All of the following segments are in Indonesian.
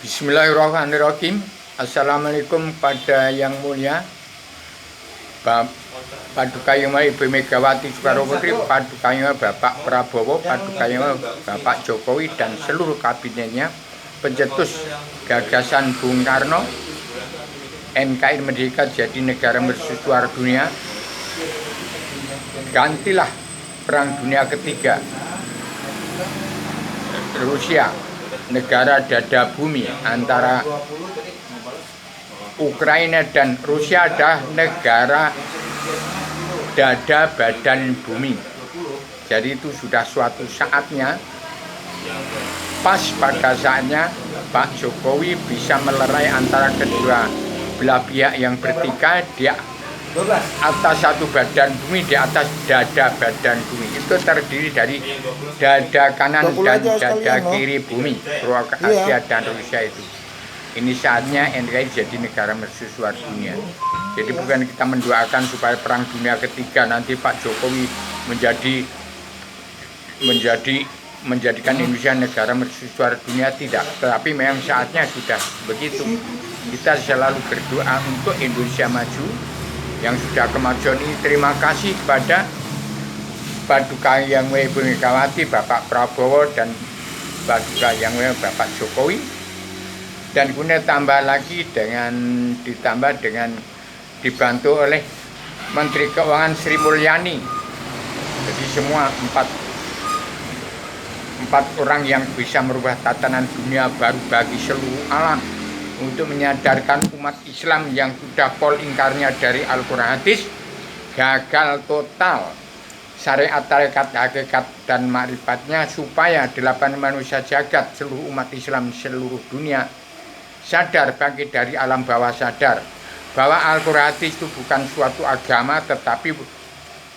Bismillahirrahmanirrahim. Assalamualaikum pada yang mulia Paduka Yang Mulia Ibu Megawati Soekarno Putri, Paduka Yang Mulia Bapak Prabowo, Paduka Yang Mulia Bapak Jokowi dan seluruh kabinetnya, pencetus gagasan Bung Karno, NKRI merdeka jadi negara mercusuar dunia. Gantilah Perang Dunia Ketiga. Rusia, negara dada bumi antara Ukraina dan Rusia adalah negara dada badan bumi. Jadi itu sudah suatu saatnya, pas pada saatnya Pak Jokowi bisa melerai antara kedua belah pihak yang bertikai di atas satu badan bumi, di atas dada badan bumi. Itu terdiri dari dada kanan dan dada kiri bumi, Asia dan Rusia itu. Ini saatnya NKRI jadi negara mercusuar dunia. Jadi bukan kita mendoakan supaya perang dunia ketiga nanti Pak Jokowi menjadikan Indonesia negara mercusuar dunia, tidak. Tetapi memang saatnya sudah begitu. Kita selalu berdoa untuk Indonesia maju. Yang sudah kemajuan ini terima kasih kepada Paduka Yang Mulia Ibu Megawati, Bapak Prabowo dan Paduka Yang Mulia Bapak Jokowi. Dan kemudian ditambah dengan dibantu oleh Menteri Keuangan Sri Mulyani. Jadi semua empat orang yang bisa merubah tatanan dunia baru bagi seluruh alam, untuk menyadarkan umat Islam yang sudah pol ingkarnya dari Al-Quran hadis, gagal total syariat, tarekat, hakikat dan ma'rifatnya, supaya 8 manusia jagat, seluruh umat Islam seluruh dunia sadar, bangkit dari alam bawah sadar bahwa Al-Quran hadis itu bukan suatu agama, tetapi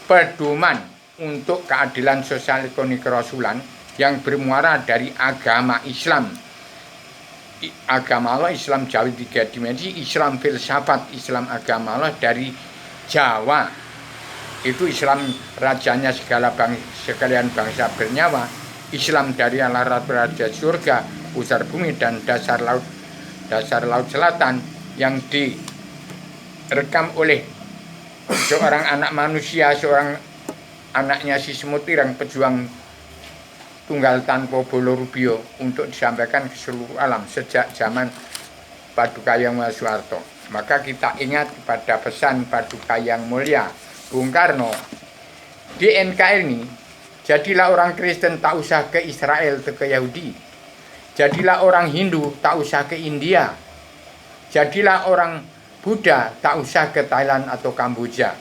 pedoman untuk keadilan sosial ekonomi kerasulan yang bermuara dari agama Islam. Agama Allah, Islam Jawa 3 dimensi, Islam filsafat, Islam agama Allah dari Jawa. Itu Islam rajanya sekalian bangsa bernyawa, Islam dari Allah raja surga, pusar bumi dan dasar laut selatan, yang direkam oleh seorang anak manusia, seorang anaknya si semut ireng, pejuang tunggal tanpa bolo rubio, untuk disampaikan ke seluruh alam sejak zaman Paduka Yang Mulia Soeharto. Maka kita ingat pada pesan Paduka Yang Mulia Bung Karno di NKRI ini, jadilah orang Kristen tak usah ke Israel atau ke Yahudi, jadilah orang Hindu tak usah ke India, jadilah orang Buddha tak usah ke Thailand atau Kamboja,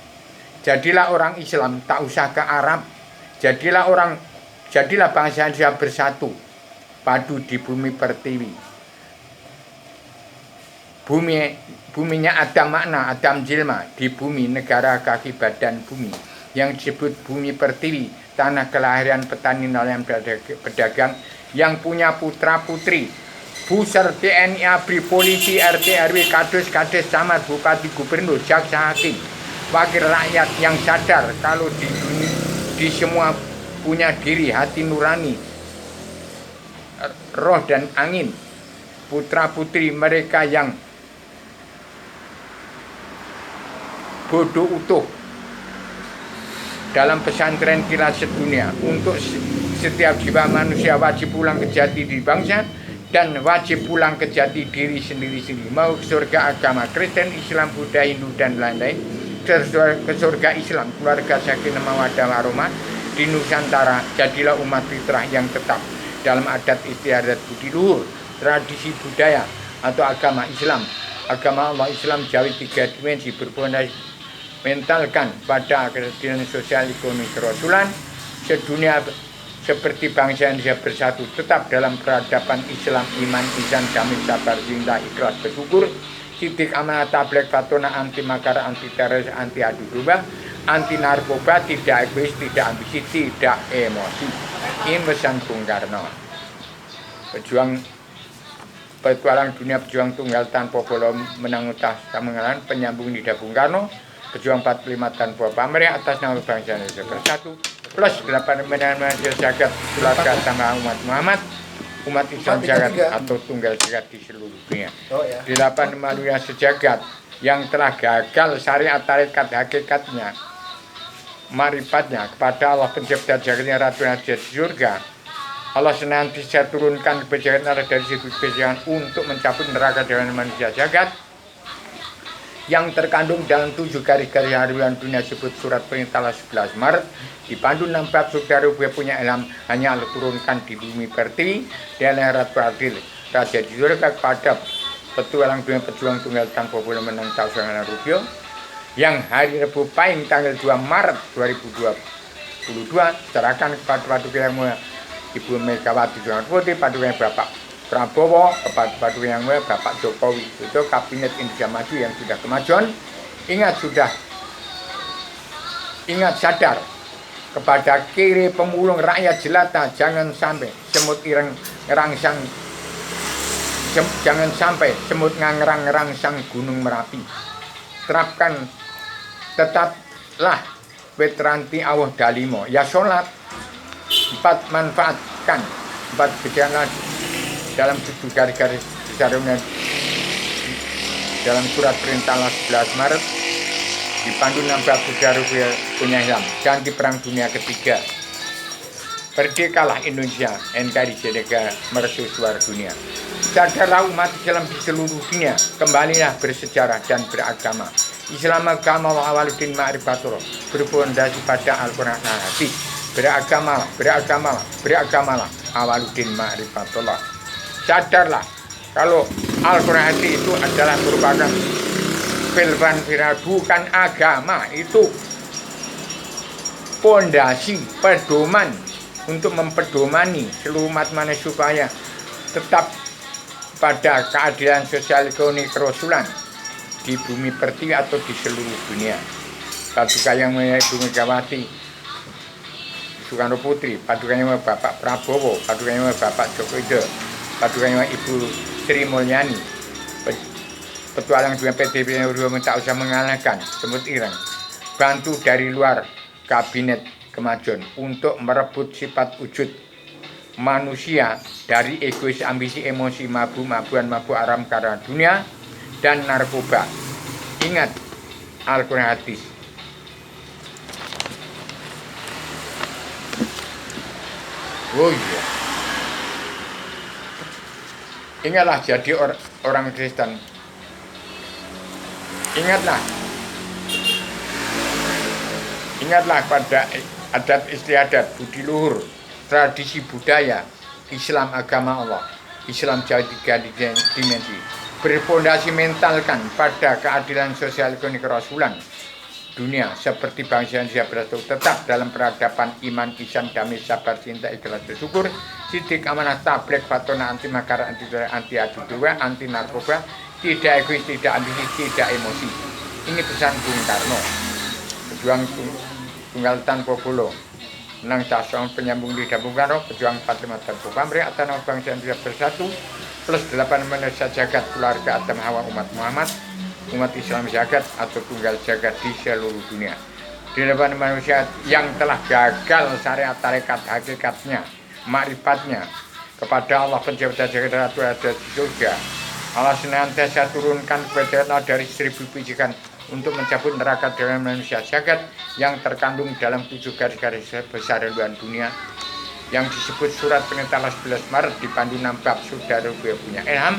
jadilah orang Islam tak usah ke Arab, jadilah bangsa Indonesia bersatu padu di bumi pertiwi. Buminya ada makna, Adam Jilma, di bumi negara kaki badan bumi yang disebut bumi pertiwi, tanah kelahiran petani nelayan pedagang yang punya putra putri, Buser, TNI, ABRI, polisi, RT, RW, kades, camat, bupati, gubernur, jaksa, hakim, wakil rakyat yang sadar kalau di semua punya diri, hati nurani, roh dan angin. Putra putri mereka yang bodoh utuh dalam pesantren kilat sedunia. Untuk setiap jiwa manusia wajib pulang ke jati diri bangsa dan wajib pulang ke jati diri sendiri-sendiri. Mau ke surga agama Kristen, Islam, Buddha, Hindu dan lain-lain, ke surga Islam, keluarga sakinah mawaddah warahmah di Nusantara, jadilah umat fitrah yang tetap dalam adat istiadat budi luhur, tradisi budaya atau agama Islam. Agama Allah, Islam Jawa 3 dimensi, berfundamentalkan pada keadilan sosial ekonomi kerasulan sedunia, seperti bangsa Indonesia bersatu tetap dalam peradaban Islam, iman, ihsan, damai, sabar, cinta, ikhlas, bersyukur, sidik, amanah, tabligh, fatona, anti makar, anti teroris, anti adu domba, anti narkoba, tidak egois, tidak ambisi, tidak emosi. Ini pesan Bung Karno, petualang dunia, pejuang tunggal tanpa bola menang utas mengalan, penyambung lidah Bung Karno, pejuang 45 tanpa pamrih atas nama bangsa Indonesia bersatu, plus 8 manusia jagat, keluarga sama umat Muhammad, umat Islam jagat atau tunggal jagat di seluruh dunia. Oh, ya. 8 manusia sejagat yang telah gagal syariat tarekat hakikatnya, marifatnya kepada Allah pencipta jagatnya, Ratu Raja di surga. Allah senantiasa turunkan kebijakan Allah dari segi kebijakan untuk mencapai neraka dengan manusia jagat yang terkandung dalam 7 garis-garis haluan dunia disebut surat perintah 11 Maret dipandu 6 bab saudara punya ilham hanya Allah turunkan di bumi pertiwi dan Ratu Adil Raja di surga kepada petualang dunia pejuang tunggal tanpa boleh menang tahu sangat rupiah yang hari Rabu Pahing tanggal 2 Maret 2022 serahkan kepada paduka yang mulia Ibu Megawati Soekarno Putri, paduka yang Bapak Prabowo, kepada paduka yang mulia Bapak Jokowi. Itu kabinet Indonesia Maju yang sudah kemajuan. Ingat sadar kepada kiri pemulung rakyat jelata, jangan sampai semut ireng ngerangsang, jangan sampai semut ngerangsang Gunung Merapi. Tetaplah Petranti Allah Dalimo ya sholat 4 manfaatkan 4 gejala dalam 7 garis-garis besar dalam surat perintah 11 Maret dipandu 6 bab saudara punya ilham ganti perang dunia ketiga berdekalah Indonesia NKRI Jedega mercusuar dunia. Sadarlah umat Islam di seluruh dunia, kembalilah bersejarah dan beragama. Islam agama Awaluddin Ma'rifatullah berfondasi pada Al-Quran dan Hadis. Beragamalah Awaluddin Ma'rifatullah. Sadarlah kalau Al-Quran Hadis itu adalah merupakan filman viral, bukan agama, itu fondasi pedoman untuk mempedomani seluruh umat manusia supaya tetap pada keadilan sosial ekonomi kerasulan di bumi pertiwi atau di seluruh dunia. Paduka yang mulia Ibu Megawati Soekarno Putri, paduka yang mulia Bapak Prabowo, paduka yang mulia Bapak Joko Widodo, paduka yang mulia Ibu Sri Mulyani, petualang dunia PDIP yang tak usah mengalahkan semut ireng, bantu dari luar kabinet kemajuan untuk merebut sifat wujud manusia dari egois, ambisi, emosi, mabuk haram karena dunia dan narkoba. Ingat Al-Quran Hadis. Oh iya. Ingatlah jadi orang Kristen. Ingatlah pada adat istiadat, budi luhur, tradisi budaya, Islam agama Allah, Islam jauh 3 dimensi, berfondasi mentalkan pada keadilan sosial ekonomi kerasulan dunia seperti bangsa Indonesia bersatu tetap dalam peradaban iman, ihsan, damai, sabar, cinta, ikhlas, bersyukur, sidik, amanah, tablek, fatona, anti makar, anti adu domba, anti narkoba, tidak egois, tidak ambisi, tidak emosi. Ini pesan Bung Karno, pejuang tunggal tanpa bolo, menang tasong penyambung lidah Bung Karno, pejuang 45 tanpa pamrih, atas nama bangsa Indonesia bersatu, plus 8 manusia jagat, keluarga Adam Hawa umat Muhammad, umat Islam jagat atau tunggal jagat di seluruh dunia. Di depan manusia yang telah gagal syariat tarekat hakikatnya, makrifatnya kepada Allah pencipta jagat Ratu Raja di surga. Allah senantiasa turunkan kebenaran dari 1000 pijikan untuk mencapai neraka dengan manusia jagat yang terkandung dalam 7 garis-garis besar haluan dunia yang disebut surat perintah 11 Maret dipandu 6 bab saudara punya ilham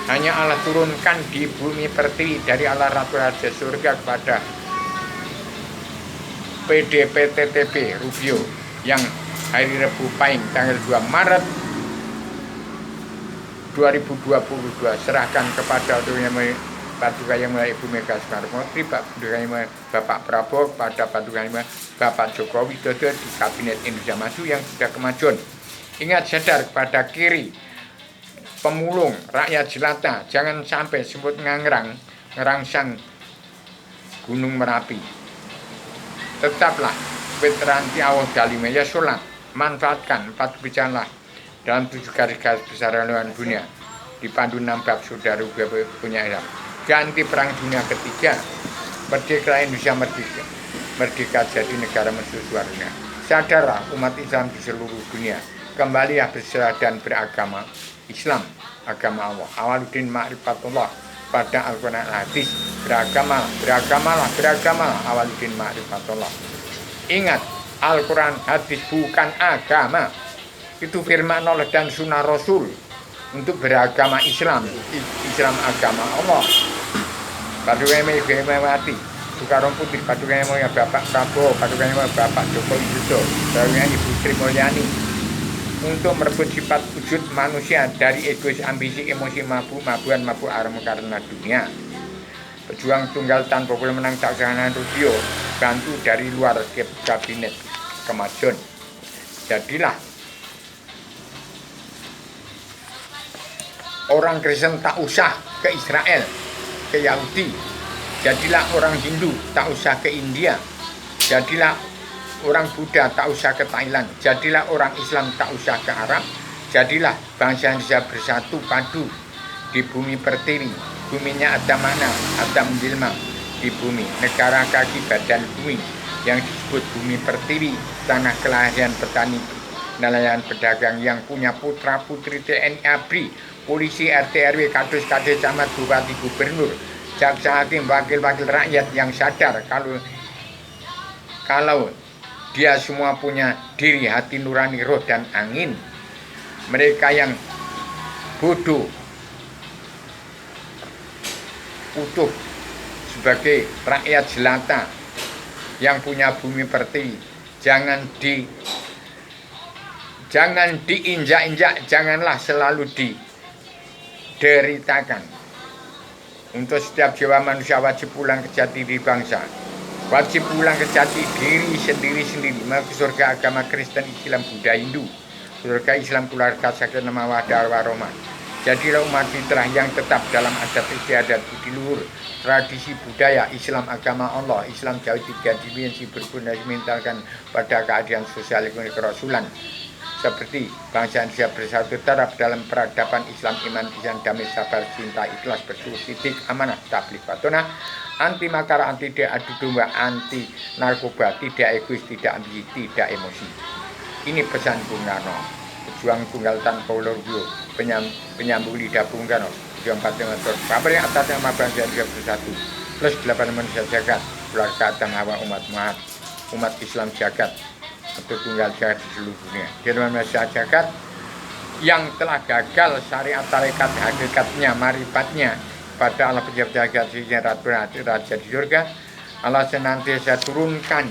hanya Allah turunkan di bumi pertiwi dari Allah Ratu Raja surga kepada PDPTTP Rubio yang hari Rabu Pahing tanggal 2 Maret 2022 serahkan kepada paduka yang mulia Ibu Mega Soekarno Putri, paduka yang mulia Bapak Prabowo, pada paduka yang mulia Bapak Joko Widodo di kabinet Indonesia Maju yang sudah kemajuan. Ingat sadar kepada kiri pemulung rakyat jelata, jangan sampai semut ngerangsang Gunung Merapi. Tetaplah Petranti Allah Dalima ya sholat, manfaatkan 4 kebijakan dalam 7 garis-garis besar haluan dunia dipandu 6 bab saudara punya ilham. Ganti perang dunia ketiga, merdeka Indonesia merdeka jadi negara mercusuar dunia. Sadarlah umat Islam di seluruh dunia, kembalilah berserah dan beragama Islam, agama Allah. Awaluddin ma'rifatullah pada Al-Quran hadis. Beragamalah Awaluddin ma'rifatullah. Ingat, Al-Quran hadis bukan agama. Itu firman Allah dan sunnah Rasul untuk beragama Islam. Islam agama Allah. Paduka mati Soekarno Putri, paduka Bapak Prabowo, paduka Bapak Joko Widodo, paduka Ibu Sri Mulyani, untuk merebut sifat wujud manusia dari egois, ambisi, emosi, mabuk-mabukan, mabuk aram karena dunia. Pejuang tunggal tanpa boleh menang Caksanan Rubio, bantu dari luar kabinet kemajuan. Jadilah orang Kristen tak usah ke Israel, ke Yahudi. Jadilah orang Hindu tak usah ke India. Jadilah orang Buddha tak usah ke Thailand. Jadilah orang Islam tak usah ke Arab. Jadilah bangsa Indonesia bersatu padu di bumi pertiwi. Buminya ada mana? Ada menjelma di bumi. Negara kaki badan bumi yang disebut bumi pertiwi, tanah kelahiran petani, nelayan, pedagang yang punya putra putri TNI ABRI, polisi, RT RW, kadus kades, camat, bupati, gubernur, jaksa, hakim, wakil-wakil rakyat yang sadar kalau dia semua punya diri, hati nurani, roh dan angin. Mereka yang bodoh, utuh sebagai rakyat jelata yang punya bumi pertiwi, jangan diinjak-injak, janganlah selalu dideritakan. Untuk setiap jiwa manusia wajib pulang ke jati diri bangsa, wajib pulang ke jati diri sendiri-sendiri, menuju surga agama Kristen, Islam, Buddha, Hindu, surga Islam, keluarga sakinah mawaddah warahmah. Jadilah umat fitrah yang tetap dalam adat istiadat, budi luhur, tradisi budaya Islam, agama Allah. Islam jauh tiga dimensi berfondasi mentalkan pada keadilan sosial ekonomi kerasulan, seperti bangsa Indonesia bersatu terap dalam peradaban Islam, iman, ihsan, damai, sabar, cinta, ikhlas, bersyukur, sidik, amanah, tabligh, fatona, anti makar, anti adu domba, anti narkoba, tidak egois, tidak ambisi, tidak emosi. Ini pesan Bung Karno, pejuang tunggal tanpa ulur-ulur, penyambung lidah Bung Karno, pejuang partai motor, pamer yang atas nama bangsa Indonesia bersatu, plus 8 manusia jagat, keluarga Adam Hawa, umat Islam jagat, atau tunggal jagat di seluruh dunia. Firman manusia jagat yang telah gagal syariat tarekat hakikatnya, marifatnya pada Allah pencipta jagat, ratu raja di surga. Allah senantiasa turunkan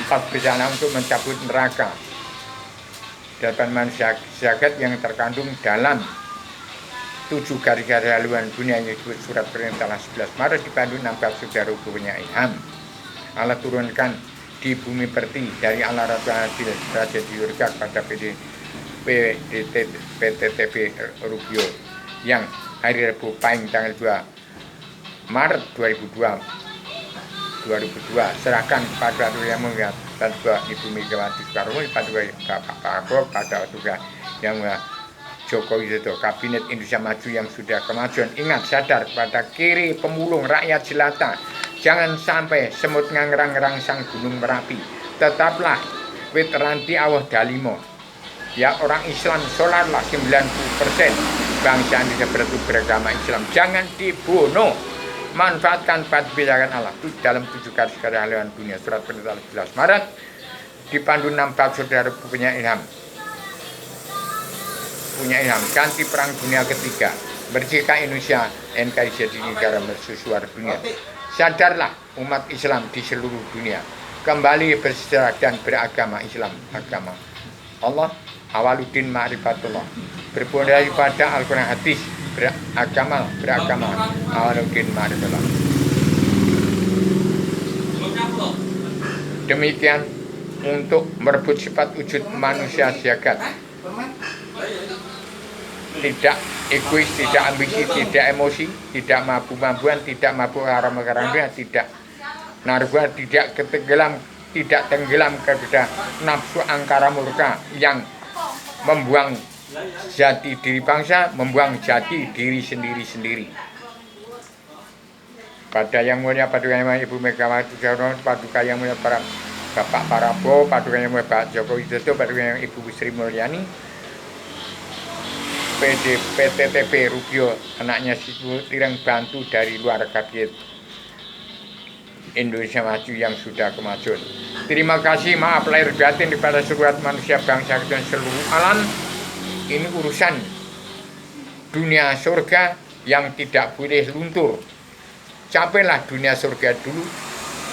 4 bencana untuk mencabut neraka depan manusia jagat yang terkandung dalam 7 garis-garis haluan dunia yang disebut surat perintah 11 Maret di Bandung 6 bab saudara hukumnya ilham. Allah turunkan di bumi pertiwi dari Allah Ratu Adil Raja di surga kepada PTTP Rubio yang hari Rabu Pahing tanggal 2 Maret 2002 serahkan kepada yang melihat dan juga Ibu Megawati Soekarno, pada Bapak Prabowo, pada juga yang Joko Widodo, kabinet Indonesia Maju yang sudah kemajuan. Ingat, sadar pada kiri pemulung rakyat jelata. Jangan sampai semut ngangerang sang gunung Merapi. Tetaplah wit ranti awah dalimo. Ya, orang Islam sholatlah 90%. Bangsa Indonesia beragama Islam. Jangan dibunuh. Manfaatkan kebijakan Allah itu dalam 7 garis haluan dunia, surat perintah 11 Maret dipandu 6 bab saudara punya ilham, ganti perang dunia ketiga, bersihkan Indonesia NKRI jadi negara mercusuar dunia. Sadarlah umat Islam di seluruh dunia, kembali bersejarah dan beragama Islam, agama Allah. Awaluddin ma'rifatullah, berpondasi pada Al-Quran hadis, beragama Awaluddin ma'rifatullah. Demikian untuk merebut sifat wujud manusia jagat, tidak egois, tidak ambisi, tidak emosi, tidak mabuk-mabukan, tidak mabuk haram-haram, tidak narkoba, tidak tenggelam kepada nafsu angkara murka yang membuang jati diri bangsa, membuang jati diri sendiri-sendiri. Pada yang mulia Paduka Yang Mulia Ibu Megawati Soekarno, Paduka Yang Mulia para Bapak Prabowo, padukan Pak Joko Widodo, padukan Ibu Sri Mulyani, PTTP Rubio, anaknya Siti Tirang bantu dari luar kabinet Indonesia Maju yang sudah kemajuan. Terima kasih, maaf lahir batin kepada seluruh manusia bangsa dan seluruh alam. Ini urusan dunia surga yang tidak boleh luntur. Capailah dunia surga dulu,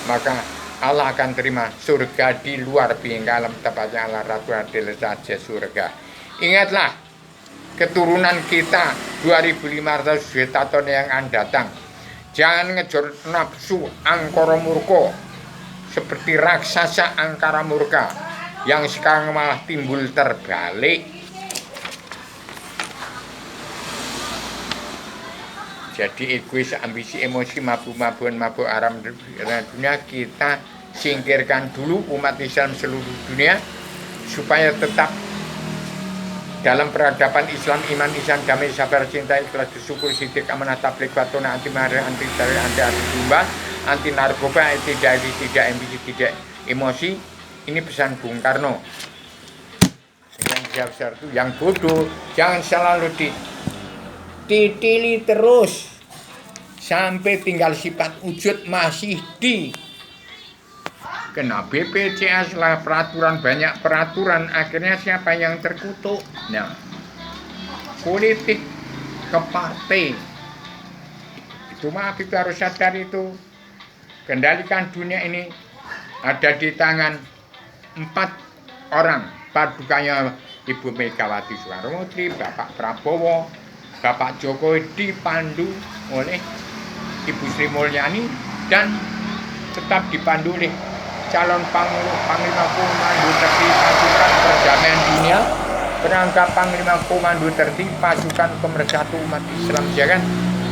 maka Allah akan terima surga di luar bingkai alam, tepatnya Allah Ratu Adil saja surga. Ingatlah, keturunan kita 2.500 juta tahun yang akan datang. Jangan ngejar nafsu angkara murka seperti raksasa angkara murka yang sekarang malah timbul terbalik. Jadi egois, ambisi, emosi, mabuk-mabukan, mabuk haram dunia kita singkirkan dulu umat Islam seluruh dunia supaya tetap dalam peradaban Islam, iman, ihsan, damai, sabar, cinta, ikhlas, syukur, sidik, amanah, tabligh, watona, anti marah, anti tarik, anti domba, anti narkoba, tidak ambisi, tidak emosi. Ini pesan Bung Karno. Yang besar itu, yang bodoh jangan selalu dititili terus sampai tinggal sifat wujud masih di kena BPJS lah, peraturan, banyak peraturan, akhirnya siapa yang terkutuk? Nah, politik ke partai. Itu maaf, itu harus sadar itu. Kendalikan dunia ini ada di tangan 4 orang. Padukannya Ibu Megawati Soekarnoputri, Bapak Prabowo, Bapak Jokowi, dipandu oleh Ibu Sri Mulyani dan tetap dipandu oleh calon Panglima Komando Tertinggi Pasukan Perdamaian Dunia, perangkat Panglima Komando Tertinggi Pasukan Pemersatu Umat Islam Jagat,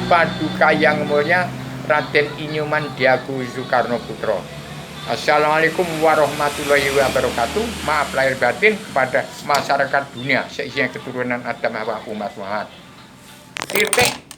Paduka Yang Mulia Raden Inyuman Diago Soekarnoputro. Assalamualaikum warahmatullahi wabarakatuh. Maaf lahir batin kepada masyarakat dunia seisinya keturunan Adam Hawa umat Muhammad. Titik.